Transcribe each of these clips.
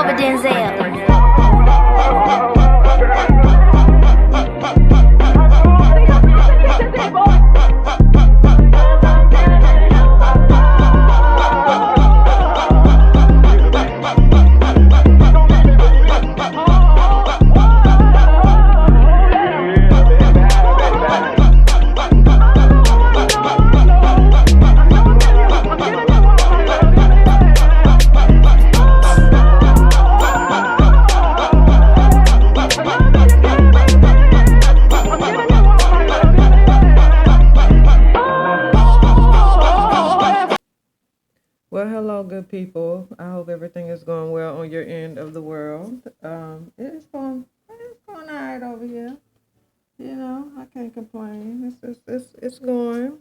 over Denzel. Well, hello, good people. I hope everything is going well on your end of the world. It's going all right over here. You know, I can't complain. It's going.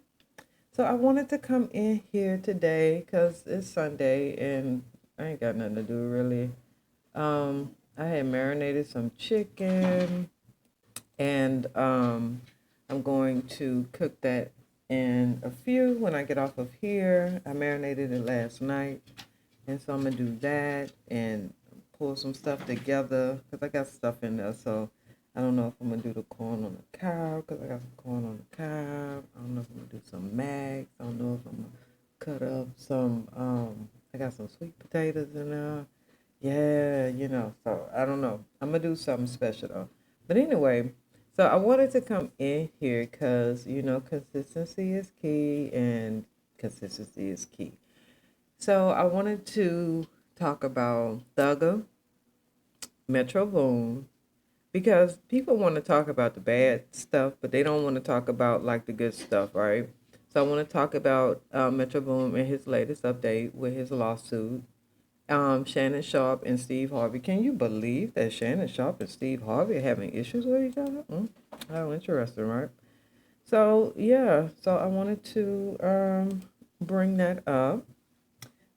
So I wanted to come in here today because it's Sunday and I ain't got nothing to do really. I had marinated some chicken and I'm going to cook that in a few when I get off of here. I marinated it last night, and so I'm gonna do that and pull some stuff together because I got stuff in there. So I don't know if I'm gonna do the corn on the cob because I got some corn on the cob. I don't know if I'm gonna do some mac. I don't know if I'm gonna cut up some. I got some sweet potatoes in there. Yeah, you know. So I don't know. I'm gonna do something special though. But anyway. So I wanted to come in here because, you know, consistency is key and consistency is key. So I wanted to talk about Thugger, Metro Boomin, because people want to talk about the bad stuff, but they don't want to talk about like the good stuff, right? So I want to talk about Metro Boomin and his latest update with his lawsuit. Shannon Sharp and Steve Harvey. Can you believe that Shannon Sharp and Steve Harvey are having issues with each other? How interesting, right? So yeah, so I wanted to bring that up.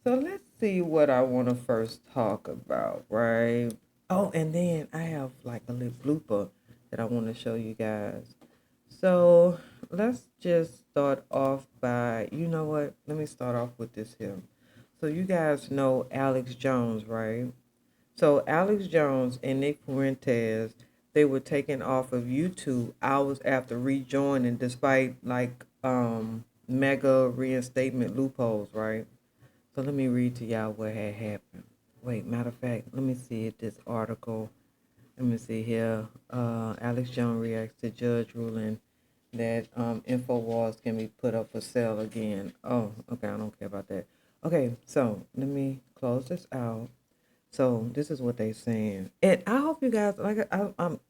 So let's see what I want to first talk about, right? Oh, and then I have like a little blooper that I want to show you guys. So let's just start off by, you know what? Let me start off with this here. So you guys know Alex Jones, right? So Alex Jones and Nick Fuentes, they were taken off of YouTube hours after rejoining despite like mega reinstatement loopholes, right? So let me read to y'all what had happened. Wait, matter of fact, let me see if this article. Let me see here. Alex Jones reacts to judge ruling that InfoWars can be put up for sale again. Oh, okay, I don't care about that. Okay, so let me close this out. So this is what they're saying, and I hope you guys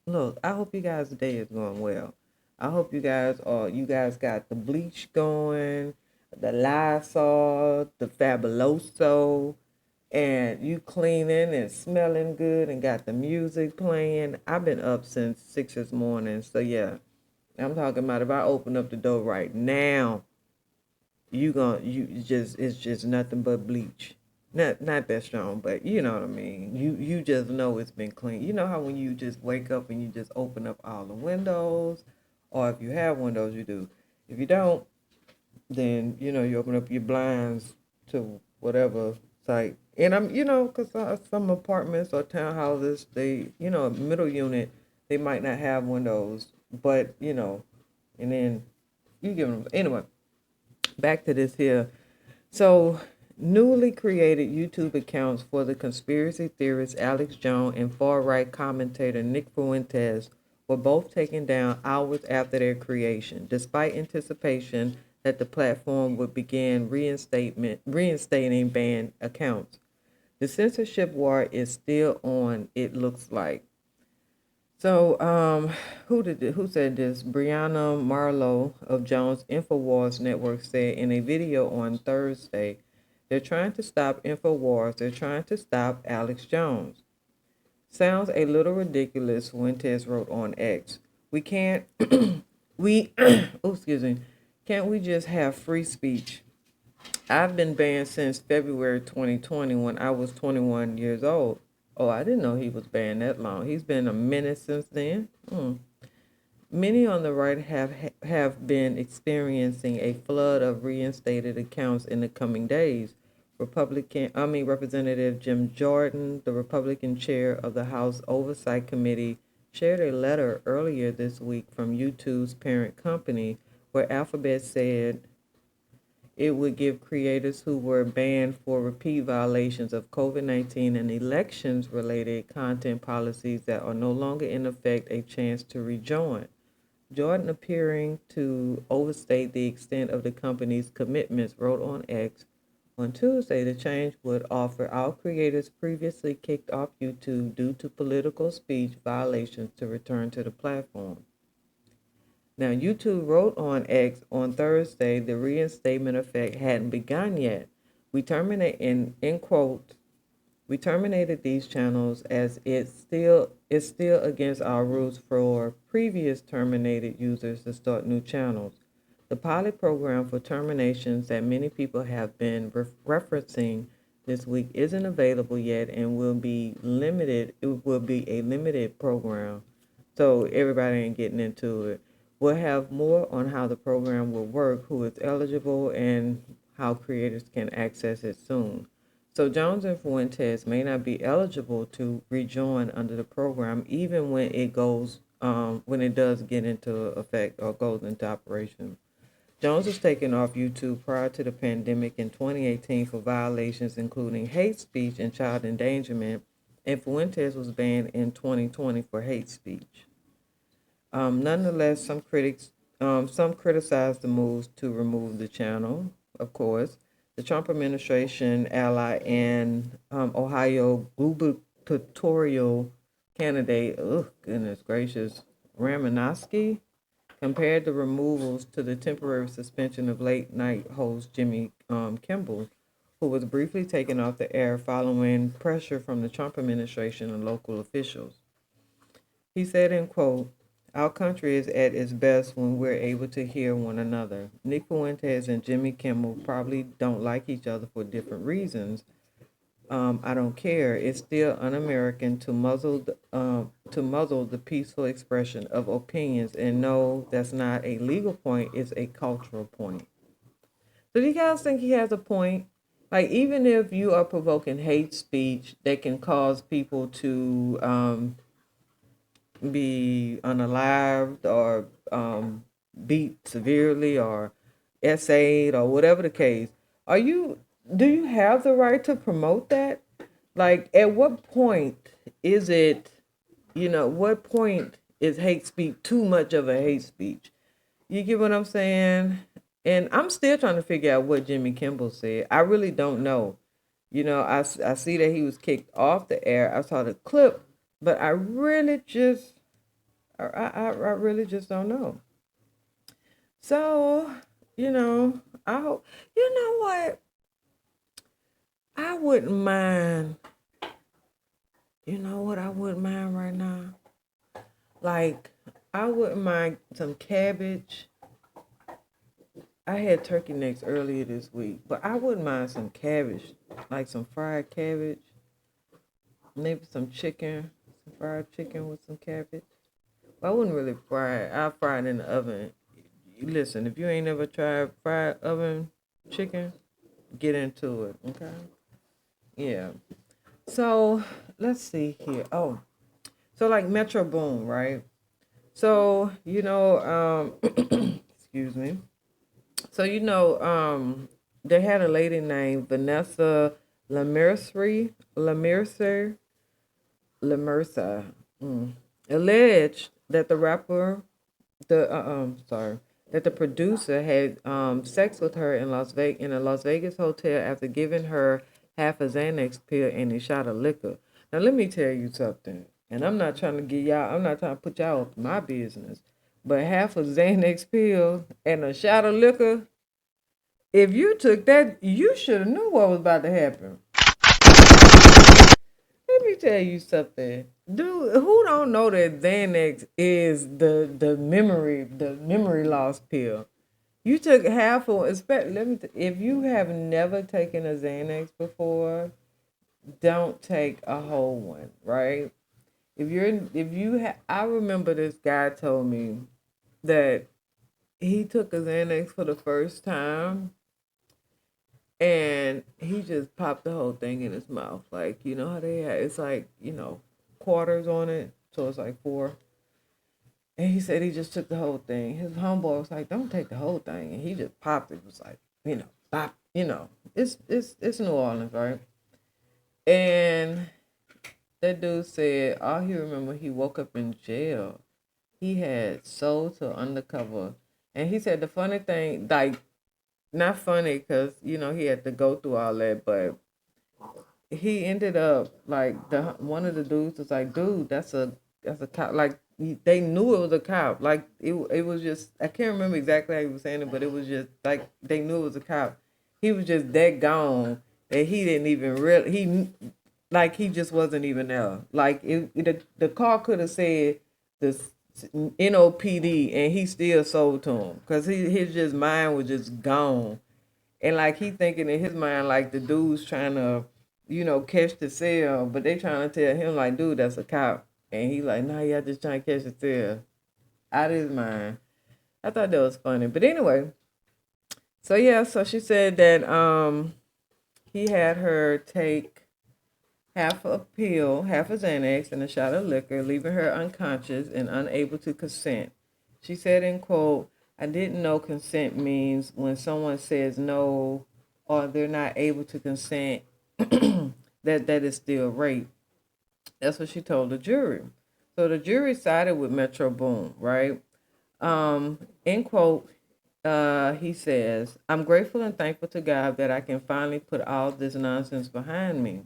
look. I hope you guys' day is going well. I hope you guys got the bleach going, the Lysol, the Fabuloso, and you cleaning and smelling good, and got the music playing. I've been up since 6 this morning, so yeah, I'm talking about if I open up the door right now. It's just nothing but bleach. Not that strong, but you know what I mean. You just know it's been clean. You know how when you just wake up and you just open up all the windows, or if you have windows, you do. If you don't, then you know you open up your blinds to whatever site. And because some apartments or townhouses, they middle unit, they might not have windows, but and then you give them anyway. Back to this here. So, newly created YouTube accounts for the conspiracy theorist Alex Jones and far-right commentator Nick Fuentes were both taken down hours after their creation, despite anticipation that the platform would begin reinstating banned accounts. The censorship war is still on, it looks like. So, who said this? Brianna Marlowe of Jones InfoWars Network said in a video on Thursday, they're trying to stop InfoWars. They're trying to stop Alex Jones. Sounds a little ridiculous, Fuentes wrote on X. We can't, excuse me, can't we just have free speech? I've been banned since February 2020 when I was 21 years old. Oh, I didn't know he was banned that long. He's been a menace since then. Many on the right have been experiencing a flood of reinstated accounts in the coming days. Representative Jim Jordan, the Republican chair of the House Oversight Committee, shared a letter earlier this week from YouTube's parent company where Alphabet said it would give creators who were banned for repeat violations of COVID-19 and elections related content policies that are no longer in effect a chance to rejoin. Jordan, appearing to overstate the extent of the company's commitments, wrote on X on Tuesday the change would offer all creators previously kicked off YouTube due to political speech violations to return to the platform. Now, YouTube wrote on X on Thursday the reinstatement effect hadn't begun yet. We terminate in quote, we terminated these channels as it's still against our rules for previous terminated users to start new channels. The pilot program for terminations that many people have been referencing this week isn't available yet and will be limited. It will be a limited program, so everybody ain't getting into it. We'll have more on how the program will work, who is eligible, and how creators can access it soon. So Jones and Fuentes may not be eligible to rejoin under the program, even when it does get into effect or goes into operation. Jones was taken off YouTube prior to the pandemic in 2018 for violations including hate speech and child endangerment, and Fuentes was banned in 2020 for hate speech. Nonetheless, some criticized the moves to remove the channel. Of course, the Trump administration ally and Ohio gubernatorial candidate, oh goodness gracious, Ramanowski, compared the removals to the temporary suspension of late night host Jimmy Kimmel, who was briefly taken off the air following pressure from the Trump administration and local officials. He said, in quote, our country is at its best when we're able to hear one another. Nick Fuentes and Jimmy Kimmel probably don't like each other for different reasons. I don't care. It's still un-American to muzzle the peaceful expression of opinions. And no, that's not a legal point. It's a cultural point. So do you guys think he has a point? Like, even if you are provoking hate speech that can cause people to be unalived or beat severely or essayed or whatever the case, are you do you have the right to promote that? Like, at what point is it, what point is hate speech too much of a hate speech? You get what I'm saying? And I'm still trying to figure out what Jimmy Kimmel said. I really don't know. I see that he was kicked off the air. I saw the clip, but I really just don't know. So, I hope, what? I wouldn't mind, what I wouldn't mind right now? Like, I wouldn't mind some cabbage. I had turkey necks earlier this week, but I wouldn't mind some cabbage, like some fried cabbage, maybe some chicken, some fried chicken with some cabbage. Well, I wouldn't really fry it. I'll fry it in the oven. Listen, if you ain't never tried fried oven chicken, get into it, okay? Yeah. So let's see here. Oh, so like Metro Boom, right? So excuse me. So they had a lady named Vanessa Lamercer, Lamersa, alleged that the rapper, that the producer had sex with her in a Las Vegas hotel after giving her half a Xanax pill and a shot of liquor. Now let me tell you something, and I'm not trying to put y'all up my business, but half a Xanax pill and a shot of liquor, if you took that, you should have knew what was about to happen. Let me tell you something. Dude, who don't know that Xanax is the memory loss pill? You took half of, especially, if you have never taken a Xanax before, don't take a whole one, right? I remember this guy told me that he took a Xanax for the first time, And he just popped the whole thing in his mouth. Like, you know how they have, it's like, quarters on it. So it's like four. And he said he just took the whole thing. His homeboy was like, don't take the whole thing. And he just popped it. It was like, pop, it's New Orleans, right? And that dude said all he remember he woke up in jail. He had sold to undercover. And he said the funny thing, like, not funny because, he had to go through all that, but he ended up like one of the dudes was like, dude, that's a cop. Like they knew it was a cop. Like it was just I can't remember exactly how he was saying it, but it was just like they knew it was a cop. He was just that gone that he didn't even really like he just wasn't even there. Like the car could have said the NOPD and he still sold to him because his just mind was just gone. And like he thinking in his mind, like the dude's trying to, catch the sale, but they trying to tell him like, dude, that's a cop. And he like, nah, y'all just trying to catch the sale. Out of his mind. I thought that was funny. But anyway, so yeah, so she said that he had her take half a pill, half a Xanax, and a shot of liquor, leaving her unconscious and unable to consent. She said in quote, I didn't know consent means when someone says no or they're not able to consent, that is still rape. That's what she told the jury. So the jury sided with Metro Boom, right? In quote, he says, I'm grateful and thankful to God that I can finally put all this nonsense behind me.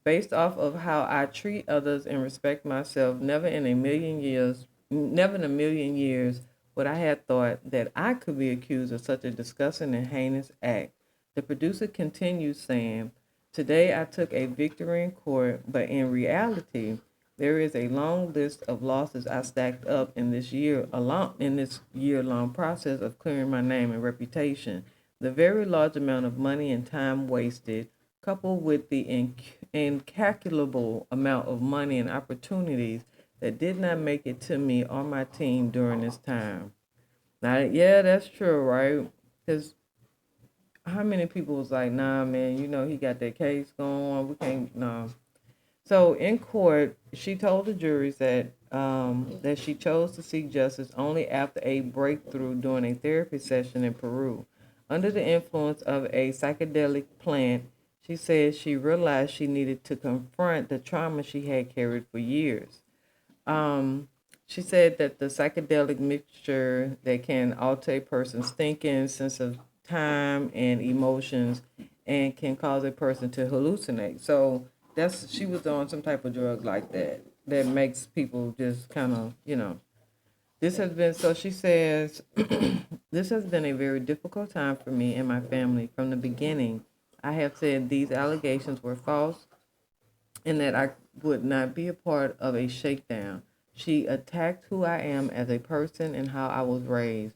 Based off of how I treat others and respect myself, never in a million years would I have thought that I could be accused of such a disgusting and heinous act. The producer continues saying, today I took a victory in court, but in reality, there is a long list of losses I stacked up in this year-long process of clearing my name and reputation. The very large amount of money and time wasted, coupled with the incalculable amount of money and opportunities that did not make it to me or my team during this time. Now, yeah, that's true, right? Because how many people was like, nah, man, he got that case going on. We can't, no. So in court, she told the juries that she chose to seek justice only after a breakthrough during a therapy session in Peru. Under the influence of a psychedelic plant, she said she realized she needed to confront the trauma she had carried for years. Um, she said that the psychedelic mixture that can alter a person's thinking, sense of time, and emotions, and can cause a person to hallucinate. So she was on some type of drug like that that makes people just kind of This has been so she says this has been a very difficult time for me and my family from the beginning. I have said these allegations were false and that I would not be a part of a shakedown. She attacked who I am as a person and how I was raised,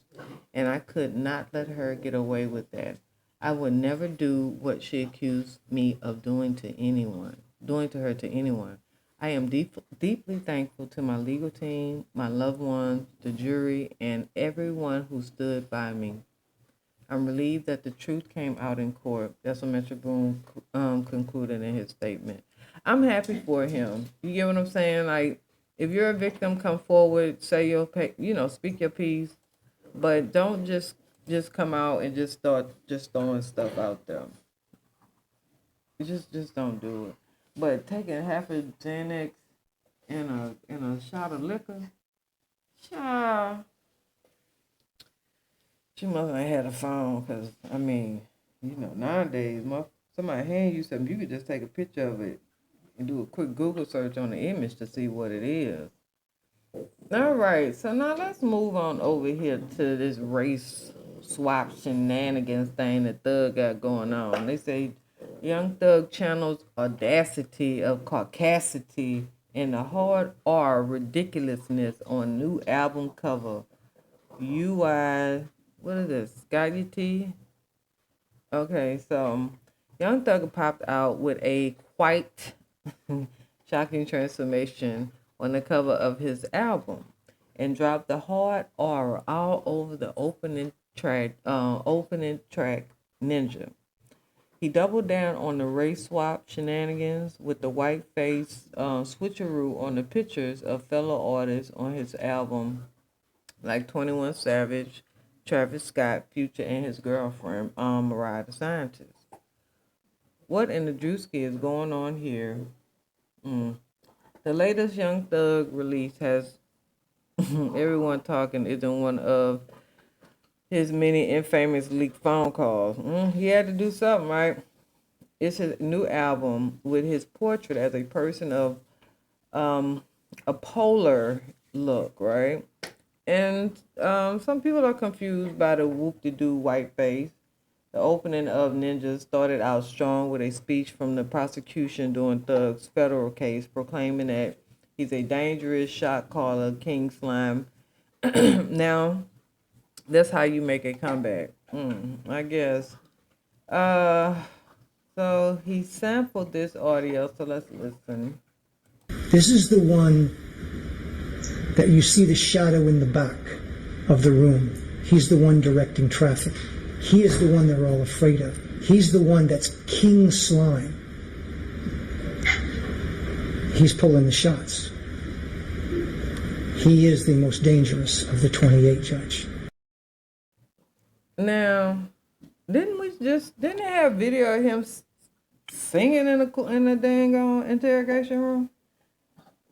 and I could not let her get away with that. I would never do what she accused me of doing to her to anyone. I am deeply thankful to my legal team, my loved ones, the jury, and everyone who stood by me. I'm relieved that the truth came out in court. That's what Metro Boone concluded in his statement. I'm happy for him. You get what I'm saying? Like, if you're a victim, come forward, say speak your piece, but don't just come out and just start just throwing stuff out there. Just don't do it. But taking half a Xanax and a shot of liquor, child, she must have had a phone, because, I mean, nowadays, somebody hand you something, you could just take a picture of it and do a quick Google search on the image to see what it is. All right, so now let's move on over here to this race swap shenanigans thing that Thug got going on. They say Young Thug channels audacity of caucacity and the hard R ridiculousness on new album cover. UI, what is this? SCUTI? Okay, so Young Thug popped out with a quite shocking transformation on the cover of his album and dropped the hard R all over the opening track Ninja. He doubled down on the race swap shenanigans with the white face switcheroo on the pictures of fellow artists on his album, like 21 Savage, Travis Scott, Future, and his girlfriend, Mariah the Scientist. What in the Drewski is going on here? The latest Young Thug release has everyone talking isn't one of his many infamous leaked phone calls. He had to do something, right? It's his new album with his portrait as a person of a polar look, right? And some people are confused by the whoop-de-doo white face. The opening of Ninja started out strong with a speech from the prosecution during Thug's federal case proclaiming that he's a dangerous shot caller, king slime. Now, that's how you make a comeback. I guess. Uh, so he sampled this audio, so let's listen. This is the one that you see the shadow in the back of the room. He's the one directing traffic. He is the one they're all afraid of. He's the one that's king slime. He's pulling the shots. He is the most dangerous of the 28, Judge. Now, didn't they have video of him singing in the dang interrogation room?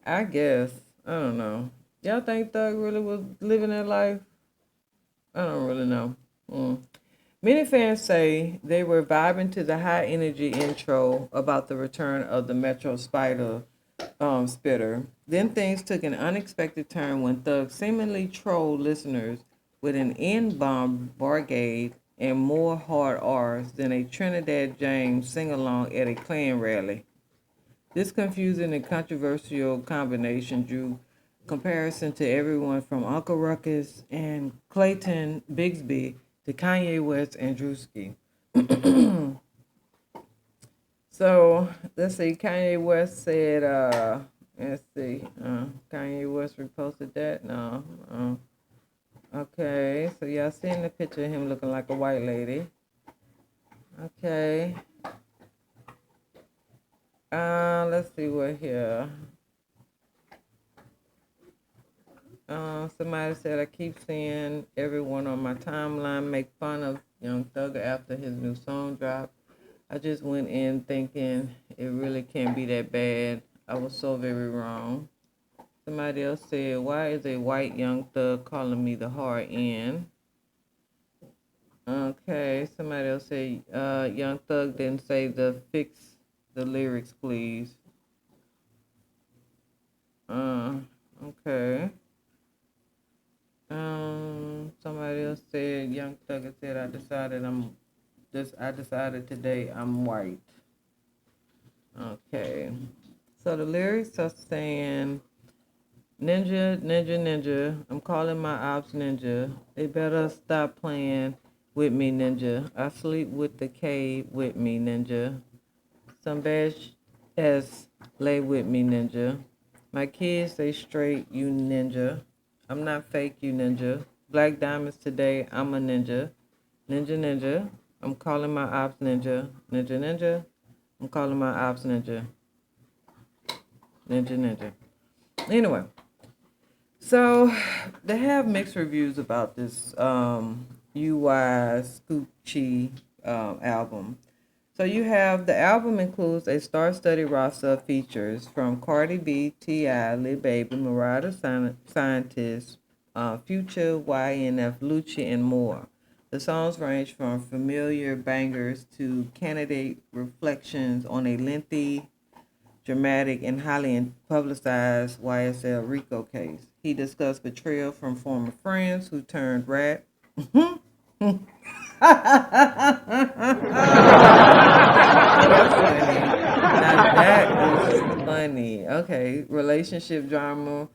I guess. I don't know. Y'all think Thug really was living that life? I don't really know. Many fans say they were vibing to the high energy intro about the return of the Metro Spider spitter. Then things took an unexpected turn when Thug seemingly trolled listeners with an N-bomb bargade and more hard R's than a Trinidad James sing-along at a Klan rally. This confusing and controversial combination drew comparison to everyone from Uncle Ruckus and Clayton Bigsby to Kanye West and Drewski. So let's see. Kanye West said, let's see. Kanye West reposted that. No. Okay. So y'all seen the picture of him looking like a white lady. Okay. Let's see what here. Somebody said, I keep seeing everyone on my timeline make fun of Young Thug after his new song dropped. I just went in thinking it really can't be that bad. I was so very wrong. Somebody else said, why is a white Young Thug calling me the hard N? Okay, somebody else said, Young Thug didn't say fix the lyrics, please. Okay. Somebody else said, Young Thug said, I decided today I'm white. Okay. So the lyrics are saying, Ninja, ninja, ninja, I'm calling my ops ninja. They better stop playing with me, ninja. I sleep with the K with me, ninja. Some bad ass lay with me, ninja. My kids stay straight, you ninja. I'm not fake, you ninja. Black diamonds today, I'm a ninja. Ninja, ninja. I'm calling my ops ninja. Ninja, ninja. I'm calling my ops ninja. Ninja, ninja. Anyway, so they have mixed reviews about this UY SCUTI album. So you have the album includes a star-studded roster of features from Cardi B, T.I., Lil Baby, Mariah the Scientist, Future, YNF, Lucci, and more. The songs range from familiar bangers to candidate reflections on a lengthy, dramatic, and highly publicized YSL RICO case. He discussed betrayal from former friends who turned rat. That's funny. Now that is funny. Okay, relationship drama.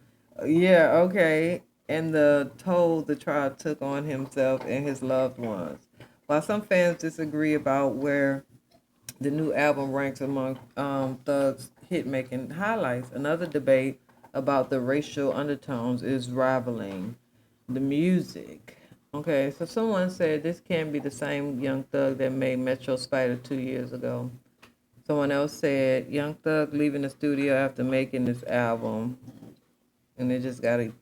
Yeah, okay. And the toll the trial took on himself and his loved ones. While some fans disagree about where the new album ranks among Thug's hit-making highlights, another debate about the racial undertones is rivaling the music. Okay, so someone said this can't be the same Young Thug that made Metro Spider 2 years ago. Someone else said Young Thug leaving the studio after making this album, and it just got a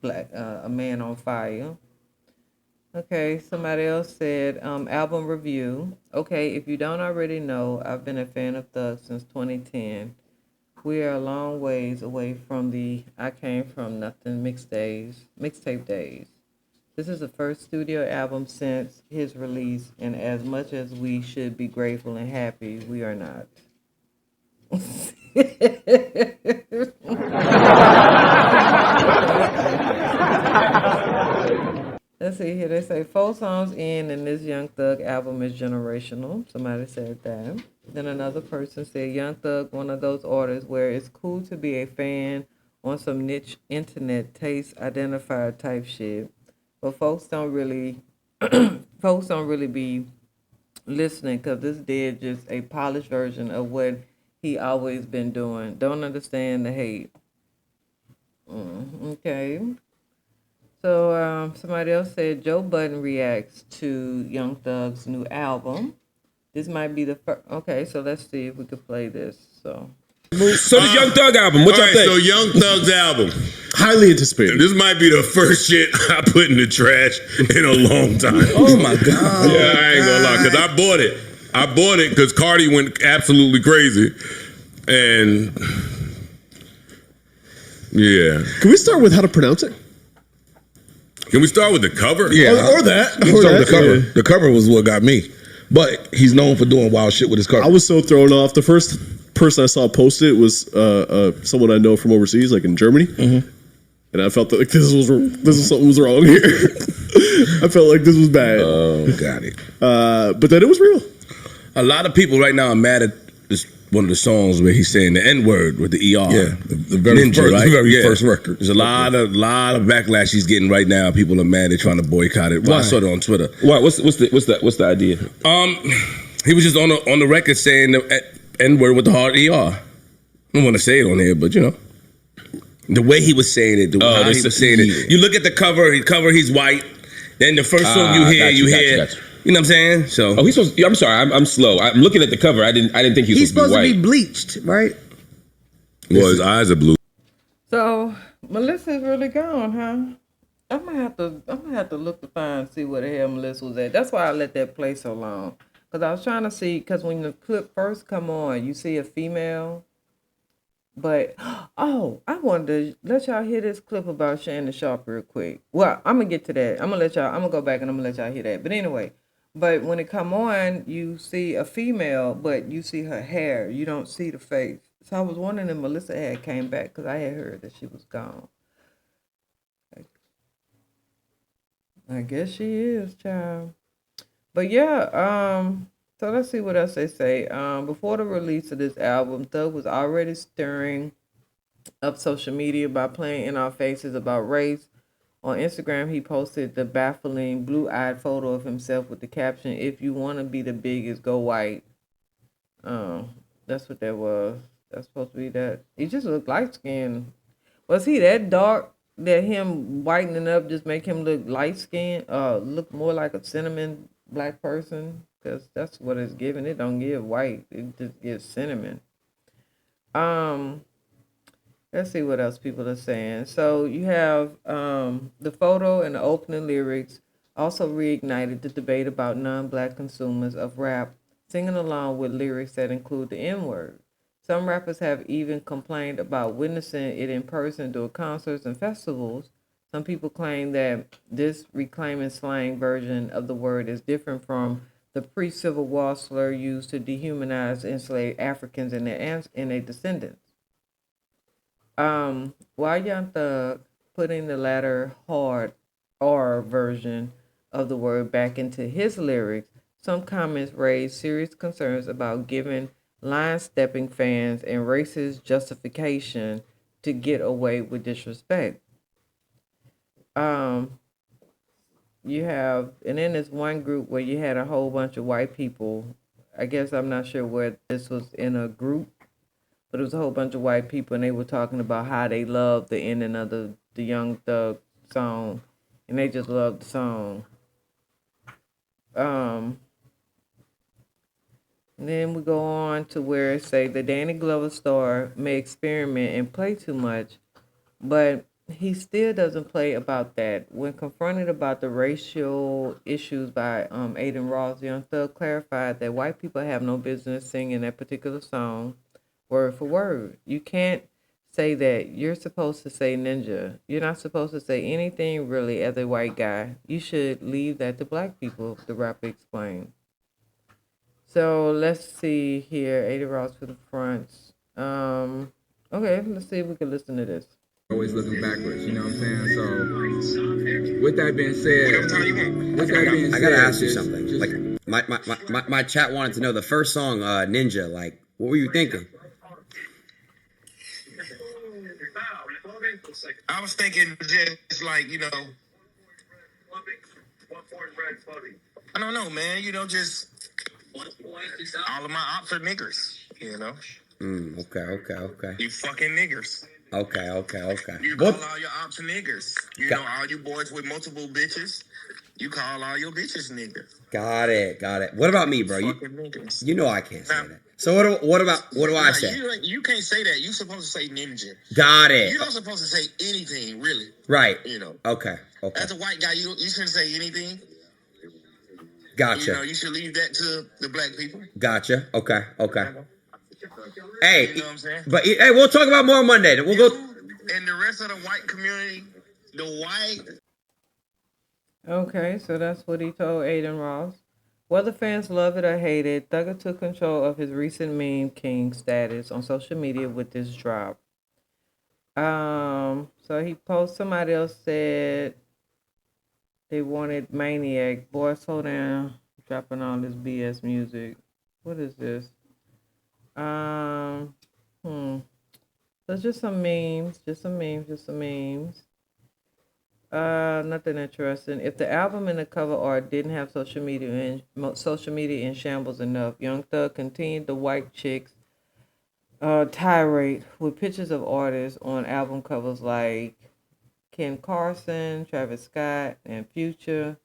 man on fire. Okay, somebody else said album review. Okay, if you don't already know, I've been a fan of Thug since 2010. We are a long ways away from the I Came From Nothing mixtape days. This is the first studio album since his release, and as much as we should be grateful and happy, we are not. Let's see here. They say 4 songs in, and this Young Thug album is generational. Somebody said that. Then another person said Young Thug, one of those artists where it's cool to be a fan on some niche internet taste identifier type shit, but folks don't really be listening because this did just a polished version of what he always been doing. Don't understand the hate. Okay. So somebody else said Joe Budden reacts to Young Thug's new album. This might be the first. Okay, so let's see if we could play this. So this Young Thug album, what y'all think? So Young Thug's album, highly anticipated. this might be the first shit I put in the trash in a long time. Oh my god! Yeah, I ain't gonna lie, because I bought it. I bought it because Cardi went absolutely crazy, and yeah. Can we start with how to pronounce it? Can we start with the cover? Yeah, or that. Let's start with the cover. Yeah. The cover was what got me, but he's known for doing wild shit with his cover. I was so thrown off. The first person I saw post it was someone I know from overseas, like in Germany, and I felt like this was something was wrong here. I felt like this was bad. Oh, got it. But then it was real. A lot of people right now are mad at this one of the songs where he's saying the N word with the ER. Yeah, the very Ninja, first, right? the very Yeah. first record. There's a lot of backlash he's getting right now. People are mad. They're trying to boycott it. Well, I saw it on Twitter. Why? What's the idea? He was just on the record saying the N word with the hard ER. I don't want to say it on here, but you know, the way he was saying it, how he was saying it. You look at the cover. He's white. Then the first song you hear. You know what I'm saying? So. Oh, he's supposed. I'm sorry. I'm slow. I'm looking at the cover. I didn't think he was supposed to be be bleached, right? Well, his eyes are blue. So Melissa's really gone, huh? I'm gonna have to look to find see where the hell Melissa was at. That's why I let that play so long. Cause I was trying to see, cause when the clip first come on, you see a female. But I wanted to let y'all hear this clip about Shannon Sharp real quick. Well, I'm gonna get to that. I'm gonna go back and I'm gonna let y'all hear that. But anyway, but when it come on, you see a female, but you see her hair. You don't see the face. So I was wondering if Melissa had came back because I had heard that she was gone. I guess she is, child. But yeah, so let's see what else they say. Before the release of this album, Thug was already stirring up social media by playing in our faces about race. On Instagram, he posted the baffling blue-eyed photo of himself with the caption, "If you want to be the biggest, go white." That's what that was. That's supposed to be that. He just looked light-skinned. Was he that dark that him whitening up just make him look light-skinned? Look more like a cinnamon black person? Because that's what it's giving. It don't give white. It just gives cinnamon. Let's see what else people are saying. So you have the photo and the opening lyrics also reignited the debate about non-black consumers of rap singing along with lyrics that include the N-word. Some rappers have even complained about witnessing it in person during concerts and festivals. Some people claim that this reclaiming slang version of the word is different from the pre-Civil War slur used to dehumanize enslaved Africans and their descendants. While Young Thug putting the latter hard R version of the word back into his lyrics, some comments raised serious concerns about giving line-stepping fans and racist justification to get away with disrespect. You have, and then there's one group where you had a whole bunch of white people. I guess I'm not sure where this was in a group, but it was a whole bunch of white people, and they were talking about how they loved the ending of the Young Thug song, and they just loved the song. Then we go on to where it say the Danny Glover star may experiment and play too much, but he still doesn't play about that. When confronted about the racial issues by Aiden Ross, Young Thug clarified that white people have no business singing that particular song word for word. You can't say that. You're supposed to say ninja. You're not supposed to say anything really as a white guy. You should leave that to black people, the rapper explained. So let's see here. Aiden Ross for the fronts. Okay, let's see if we can listen to this. Always looking backwards, you know what I'm saying? So, with that being said, I gotta ask you something. Like, my chat wanted to know the first song, Ninja. Like, what were you thinking? I was thinking just like, I don't know, man. Just all of my ops are niggers, Okay. You fucking niggers. Okay. You call all your ops niggers. All you boys with multiple bitches, you call all your bitches niggers. Got it. What about me, bro? You know I can't say that. So what do I say? You can't say that. You're supposed to say ninja. Got it. You're not supposed to say anything, really. Right. Okay. As a white guy, you shouldn't say anything. Gotcha. You should leave that to the black people. Gotcha. Okay. Hey, you know what I'm saying? But hey, we'll talk about more on Monday. We'll go. And the rest of the white community, Okay, so that's what he told Aiden Ross. Whether fans love it or hate it, Thugger took control of his recent meme king status on social media with this drop. So he posted, somebody else said they wanted Maniac. Boy, slow down, dropping all this BS music. What is this? So just some memes. Nothing interesting. If the album and the cover art didn't have social media in shambles enough, Young Thug continued the white chicks tirade with pictures of artists on album covers like Ken Carson, Travis Scott, and Future.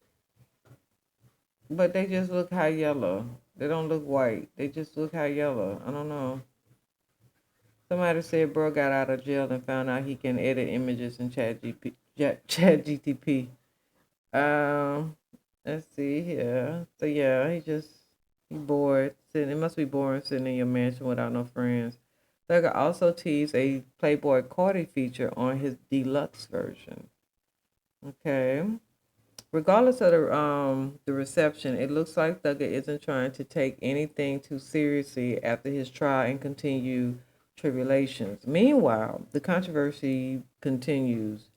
But they just look high yellow. They don't look white. They just look high yellow. I don't know. Somebody said bro got out of jail and found out he can edit images in ChatGTP. Let's see here. So yeah, he bored. It must be boring sitting in your mansion without no friends. Thugger also teased a Playboy Cardi feature on his deluxe version. Okay. Regardless of the reception, it looks like Thugger isn't trying to take anything too seriously after his trial and continued tribulations. Meanwhile, the controversy continues.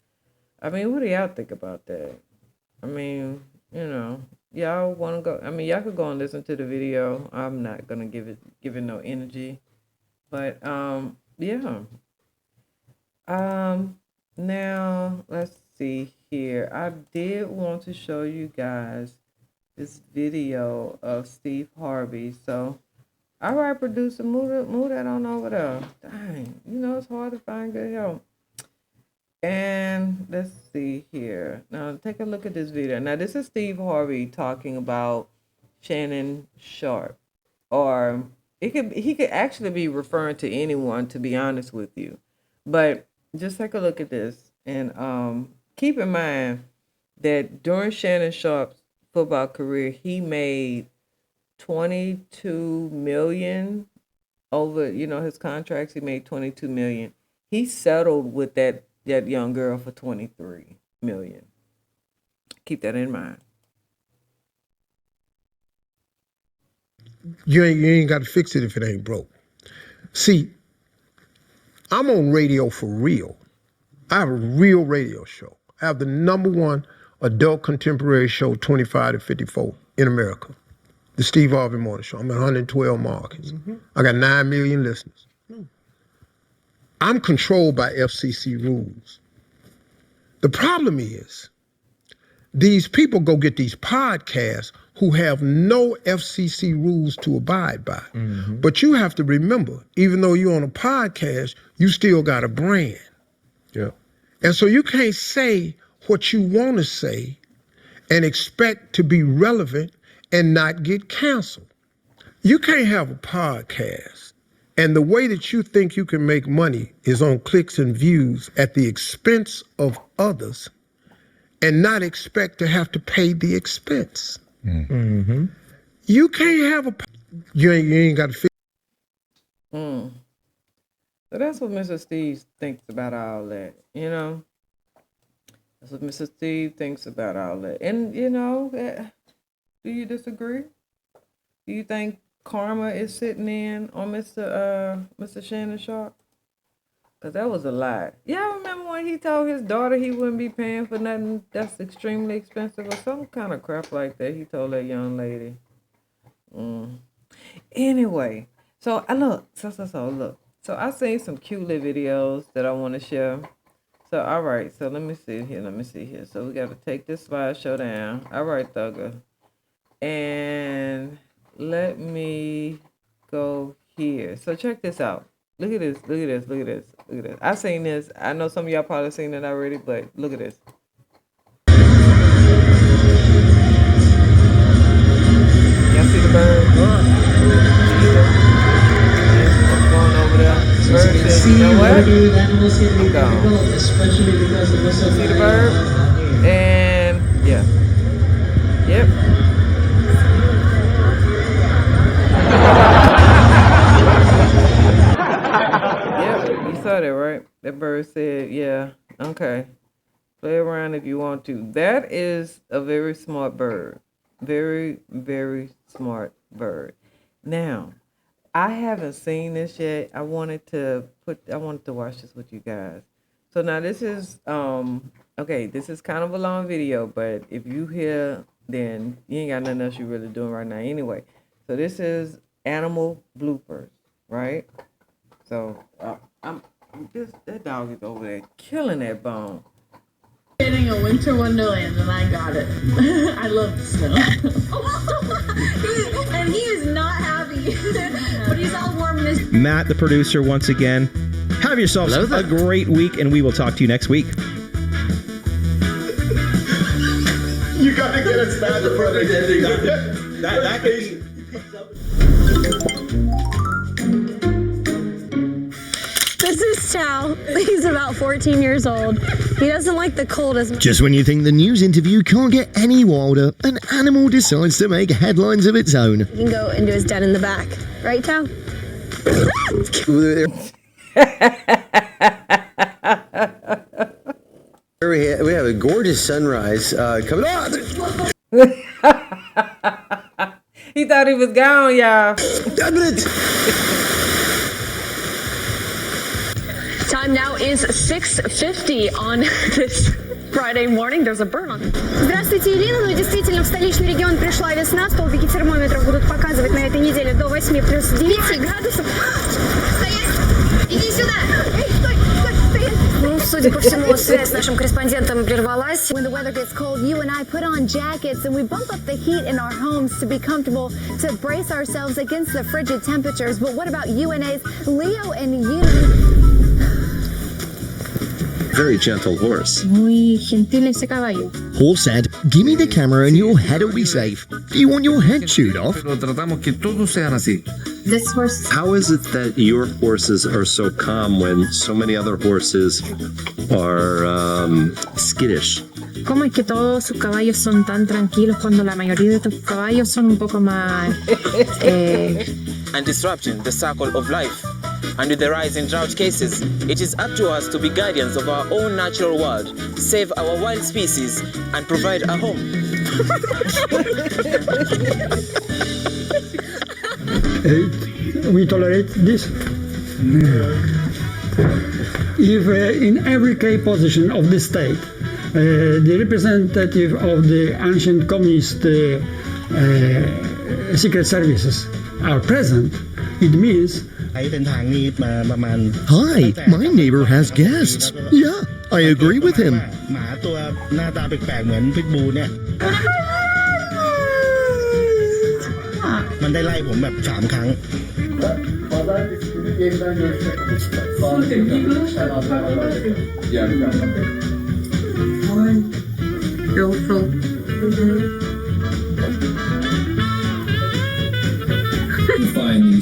I mean, what do y'all think about that? I mean, y'all want to go? I mean, y'all could go and listen to the video. I'm not gonna give it no energy, but yeah. Now let's see here. I did want to show you guys this video of Steve Harvey. So, all right, producer, move that on over there. Dang, it's hard to find good help. And let's see here. Now, take a look at this video. Now, this is Steve Harvey talking about Shannon Sharp. Or he could actually be referring to anyone, to be honest with you. But just take a look at this. And keep in mind that during Shannon Sharp's football career, he made $22 million over, his contracts. He made $22 million. He settled with that young girl for $23 million. Keep that in mind. You ain't got to fix it if it ain't broke. See, I'm on radio for real. I have a real radio show. I have the #1 adult contemporary show, 25 to 54 in America. The Steve Harvey Morning Show. I'm at 112 markets. I got 9 million listeners. I'm controlled by FCC rules. The problem is, these people go get these podcasts who have no FCC rules to abide by. But you have to remember, even though you're on a podcast, you still got a brand. Yeah. And so you can't say what you want to say and expect to be relevant and not get canceled. You can't have a podcast, and the way that you think you can make money is on clicks and views at the expense of others, and not expect to have to pay the expense. Mm-hmm. You can't have a. You ain't got to. So that's what Mr. Steve thinks about all that, you know? That's what Mr. Steve thinks about all that. And, you know, do you disagree? Do you think karma is sitting in on Mr. Shannon Sharp? Because that was a lie. Y'all remember when he told his daughter he wouldn't be paying for nothing that's extremely expensive or some kind of crap like that he told that young lady? Anyway, so I look. So I seen some cute little videos that I want to share. So, all right. So, let me see here. So, we got to take this slideshow down. All right, Thugger. And let me go here. So, check this out. Look at this. I seen this. I know some of y'all probably seen it already, but look at this. Y'all see the bird? What's going over there? Bird says, you know what? I'm gone. See the bird? And yeah. Yep. Yep, you saw that, right? That bird said, yeah, okay. Play around if you want to. That is a very smart bird. Very, very smart bird. Now, I haven't seen this yet. I wanted to watch this with you guys. So now this is okay, this is kind of a long video, but if you hear, then you ain't got nothing else you're really doing right now anyway. So this is animal bloopers, right? So that dog is over there killing that bone. Getting a winter wonderland, and I got it. I love the snow. And he is not happy, but he's all warm in his. Matt, the producer, once again. Have yourselves a great week, and we will talk to you next week. You gotta get us back the perfect ending. That case. This is Chow. He's about 14 years old. He doesn't like the cold as much. Just when you think the news interview can't get any wilder, an animal decides to make headlines of its own. He can go into his den in the back. Right, Chow? We have a gorgeous sunrise coming on. He thought he was gone, y'all. Time now is 6:50 on this Friday morning. There's a bird on. Здравствуйте, Ирина. Ну, действительно, в столичный регион пришла весна. Столбики термометров будут показывать на этой неделе до 8 плюс 9 градусов. Стоять! Иди сюда! Эй, стой! Стоять! Ну, судя по всему, связь с нашим корреспондентом прервалась. When the weather gets cold, you and I put on jackets and we bump up the heat in our homes to be comfortable, to brace ourselves against the frigid temperatures. But what about UNA's Leo and Uni? Very gentle horse. Muy gentil ese caballo. Horse said, "Give me the camera and your head will be safe. Do you want your head chewed off?" Pero tratamos que todos sean así. This horse. How is it that your horses are so calm when so many other horses are skittish? ¿Cómo es que todos sus caballos son tan tranquilos cuando la mayoría de tus caballos son un poco más... And disrupting the circle of life. And with the rise in drought cases, it is up to us to be guardians of our own natural world, save our wild species, and provide a home. We tolerate this. If in every key position of the state, the representative of the ancient communist secret services are present, it means. Hi, my neighbor has guests. Yeah, I agree with him.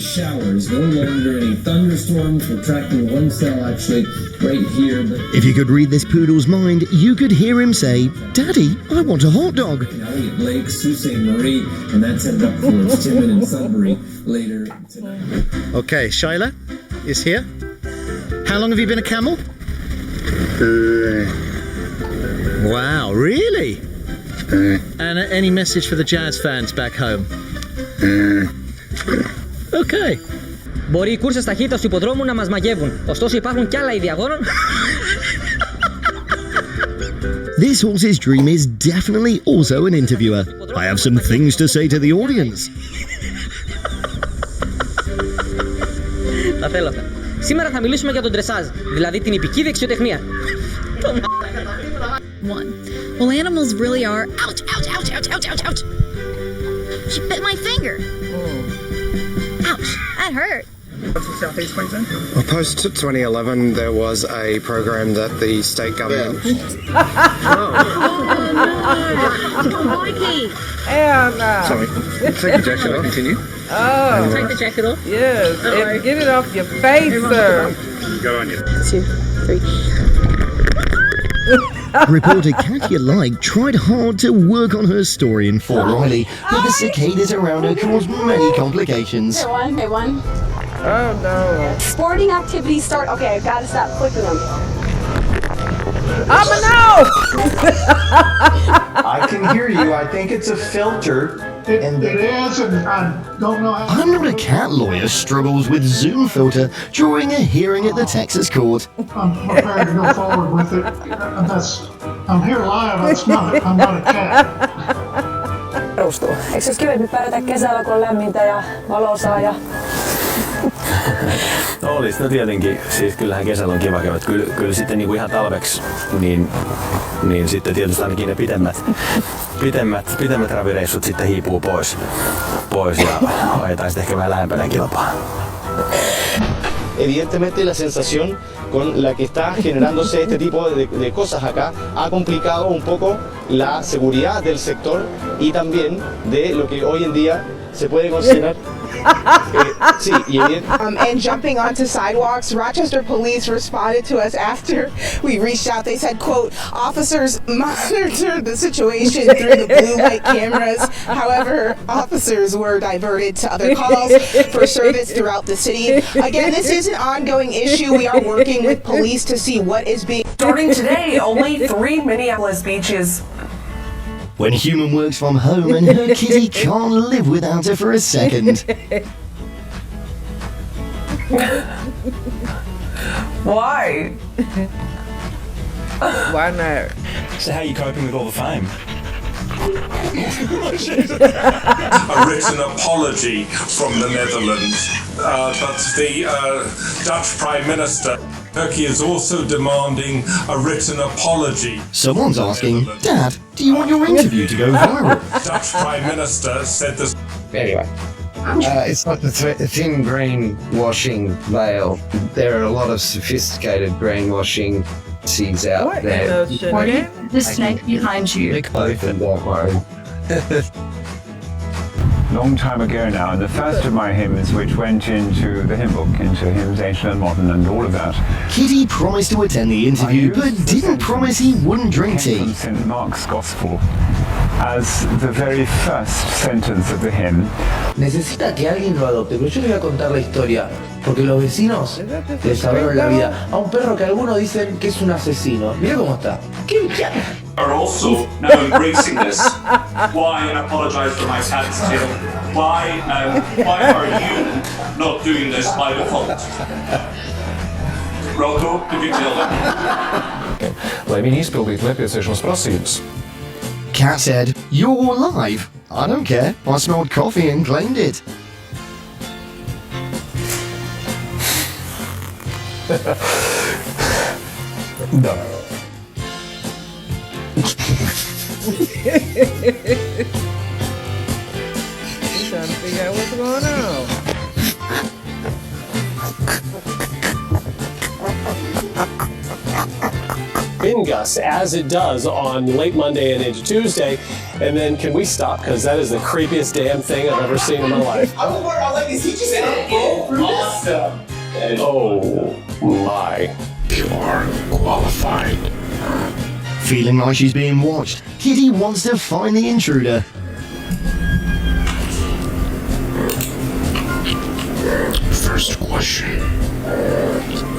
showers, no longer any thunderstorms. We're tracking one cell actually right here. But If you could read this poodle's mind, you could hear him say, "Daddy, I want a hot dog." Elliot Blake, Sault Ste. Marie, and that's headed up towards Timmins and Sudbury later tonight. Okay, Shayla is here. How long have you been a camel? Wow, really? And any message for the jazz fans back home? Okay. Μπορεί οι κούρσες ταχύτητας του υποδρόμου να μας μαγεύουν. Ωστόσο υπάρχουν κι άλλα είδη αγώνων. This horse's dream is definitely also an interviewer. I have some things to say to the audience. Τα θέλω αυτά. Σήμερα θα μιλήσουμε για τον ντρεσάζ, δηλαδή την ιππική δεξιοτεχνία. One. Well, animals really are. Ouch, ouch, ouch, ouch, ouch, ouch, ouch. She bit my finger. Ouch, that hurt. Southeast Queensland? Well, post 2011, there was a program that the state government. Hell no. Sorry. Take the jacket off. Continue. Oh. Take the jacket off. Yes. And get it off your face, sir. Go on you. 2, 3. Reporter Katia Like tried hard to work on her story in Fort Riley, but the cicadas around her caused many complications. Hey, one. Oh no. Sporting activities start. Okay, I've got to stop clicking them. I'm a no! I can hear you. I think it's a filter. It is, and I don't know how. I'm not a cat lawyer struggles with Zoom filter during a hearing at the Texas court. I'm prepared to go forward with it. I'm here live. I'm not a cat. Perustuu. Eikö se olisi kivempi pärjätä kesällä, kun on lämmintä ja valosaa ja... No olisi, no tietenkin. Siis kyllähän kesällä on kiva käydä. Kyllä sitten niin kuin ihan talveksi, niin sitten tietysti ainakin ne pitemmät ravireissut sitten hiipuu pois ja ajetaan sitten ehkä vähän lähempänä kilpaa. Evidentemente la sensación con la que está generándose este tipo de cosas acá ha complicado un poco la seguridad del sector y también de lo que hoy en día se puede considerar. And jumping onto sidewalks, Rochester police responded to us after we reached out. They said, quote, officers monitored the situation through the blue light cameras. However, officers were diverted to other calls for service throughout the city. Again, this is an ongoing issue. We are working with police to see what is being... Starting today, only 3 Minneapolis beaches. When human works from home and her kitty can't live without her for a second. Why? Why not? So how are you coping with all the fame? A written apology from the Netherlands, but the Dutch Prime Minister, Turkey, is also demanding a written apology. Someone's asking, Dad, do you want your interview to go viral? Dutch Prime Minister said this. Anyway. It's not the thin brainwashing veil. There are a lot of sophisticated brainwashing seeds out there. The snake behind you. Don't worry. Long time ago now, and the first of my hymns which went into the hymn book, into hymns ancient and modern and all of that. Kitty promised to attend the interview, but didn't promise he wouldn't drink tea. From St. Mark's Gospel as the very first sentence of the hymn. Necesita que alguien lo adopte, pero yo le voy a contar la historia, porque los vecinos le salvaron la vida a un perro que algunos dicen que es un asesino. Mira cómo está. ¿Qué? Are also now embracing this. Why apologise for my tail? Why are you not doing this by default? Rocco, could you tell them? Lai viņi izpildītu nepieciešamas prasības. Cat said, "You're live. I don't care. I smelled coffee and claimed it." No. He's trying to figure out what's going on. wind gusts as it does on late Monday and into Tuesday. And then can we stop? Because that is the creepiest damn thing I've ever seen in my life. I would work, I like this. He just said go through this stuff. Oh my. You are qualified. Feeling like she's being watched, Kitty wants to find the intruder. First question.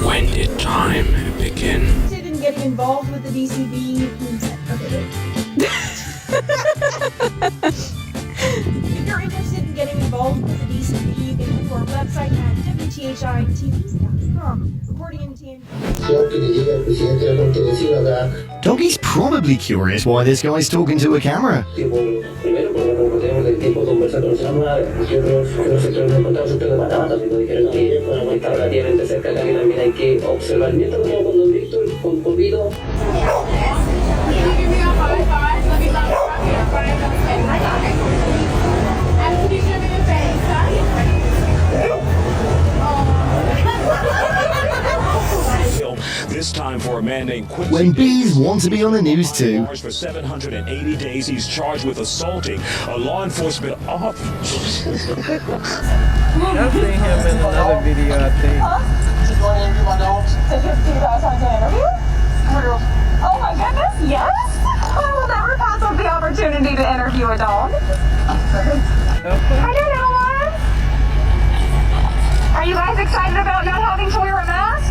When did time begin? Interested in getting involved with the DCB? If you're interested in getting involved with the DCB, you can go to our website at wthitv.com. Reporting in TN. Doggy's probably curious why this guy's talking to a camera. This time for a man named Quincy. When bees want to be on the news too. For 780 days, he's charged with assaulting a law enforcement officer. I've seen him in another video, I think. Oh my goodness, yes! I will never pass up the opportunity to interview a dog. Hi there, little one! Are you guys excited about not having to wear a mask?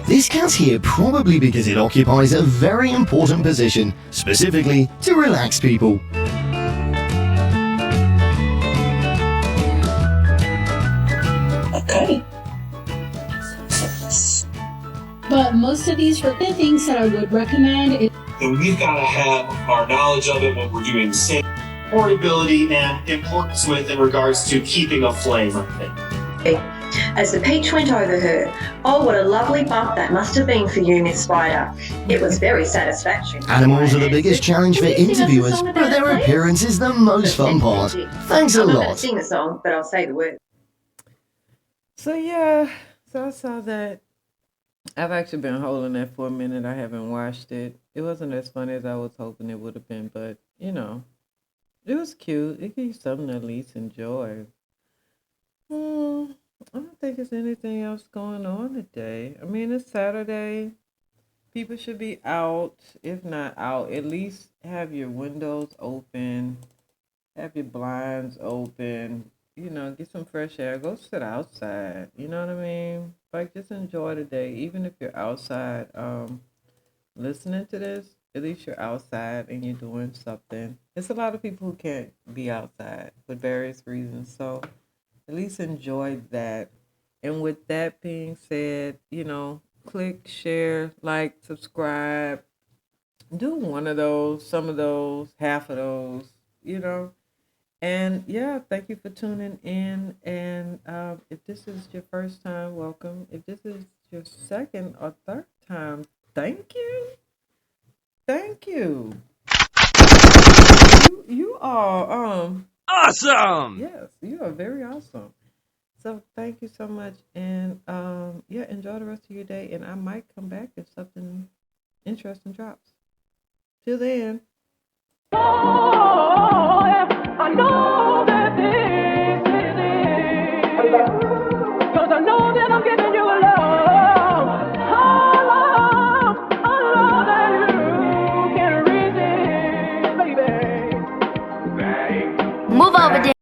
This cat's here probably because it occupies a very important position, specifically to relax people. Okay. But most of these are the things that I would recommend. And we've got to have our knowledge of it, what we're doing, safe, portability, and importance with in regards to keeping a flame. As the peach went over her, oh, what a lovely bump that must have been for you, Miss Spider. It was very satisfactory. Animals are the biggest challenge for interviewers, but their appearance is the most fun part. Thanks a I'm not going to lot. sing the song, but I'll say the word. So yeah, so I saw that. I've actually been holding that for a minute. I haven't watched it. It wasn't as funny as I was hoping it would have been, but you know, it was cute. It gives you something to at least enjoy. I don't think there's anything else going on today. I mean, it's Saturday. People should be out. If not out, at least have your windows open, have your blinds open. You know, get some fresh air. Go sit outside. You know what I mean? Like, just enjoy the day. Even if you're outside listening to this, at least you're outside and you're doing something. There's a lot of people who can't be outside for various reasons. So at least enjoy that. And with that being said, you know, click, share, like, subscribe. Do one of those, some of those, half of those, you know. And yeah, thank you for tuning in. And if this is your first time, welcome. If this is your second or third time, thank you. Thank you. You are awesome. Yes, you are very awesome. So thank you so much. And yeah, enjoy the rest of your day. And I might come back if something interesting drops. Till then. I know that this is it. 'Cause I know that I'm giving you a love. A love that you can't resist, baby. Move over there.